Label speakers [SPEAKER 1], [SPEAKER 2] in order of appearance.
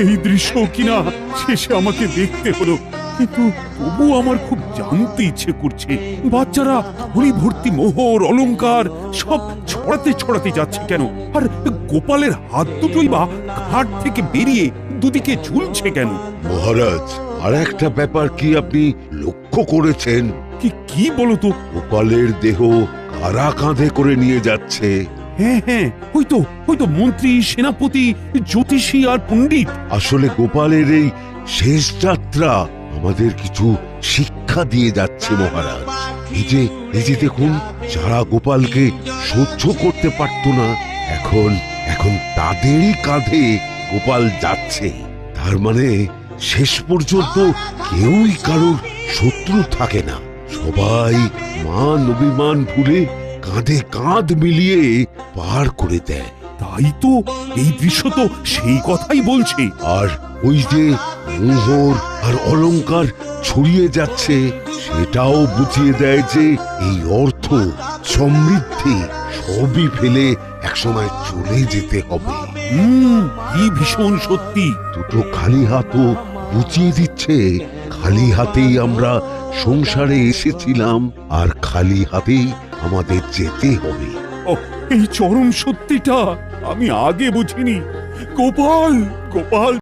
[SPEAKER 1] এই দৃশ্য কিনা শেষে আমাকে দেখতে হলো, কিন্তু তবু আমার খুব জানতে ইচ্ছে করছে বাচ্চারা থলি ভর্তি মোহর অলংকার সব ছড়াতে ছড়াতে যাচ্ছে কেন, আর গোপালের হাত দুটোই বা ঘাট থেকে বেরিয়ে দুদিকে ঝুলছে কেন?
[SPEAKER 2] মহারাজ, আর একটা ব্যাপার কি আপনি লক্ষ্য করেছেন?
[SPEAKER 1] কি কি বলো তো?
[SPEAKER 2] গোপালের দেহ কারা কাঁধে করে নিয়ে যাচ্ছে?
[SPEAKER 1] হ্যাঁ হ্যাঁ, ওই তো মন্ত্রী, সেনাপতি, জ্যোতিষী আর পণ্ডিত।
[SPEAKER 2] আসলে গোপালের এই শেষ যাত্রা আমাদের কিছু শিক্ষা দিয়ে যাচ্ছে মহারাজ। এই যে দেখুন, যারা গোপালকে সহ্য করতে পারত না, এখন এখন তাদেরই কাঁধে গোপাল যাচ্ছে। তার মানে শেষ পর্যন্ত কেউই কারোর শত্রু থাকে না, সবাই মান অভিমান ভুলে কাঁধে কাঁধ মিলিয়ে পার করে দেয়।
[SPEAKER 1] তাই তো, এই দৃশ্য তো সেই কথাই বলছে।
[SPEAKER 2] আর ওই যে মোহর আর অলংকার ছড়িয়ে যাচ্ছে, সেটাও বুঝিয়ে দেয় যে এই অর্থ, সমৃদ্ধি সবই ফেলে একসময় চলে যেতে হবে।
[SPEAKER 1] কি ভীষণ সত্যি।
[SPEAKER 2] দুটো খালি হাতও বুঝিয়ে দিচ্ছে খালি হাতেই আমরা সংসারে এসেছিলাম, আর খালি হাতেই আমাদের যেতে হবে।
[SPEAKER 1] এই চরম সত্যিটা আমি আগে বুঝিনি। গোপাল, গোপাল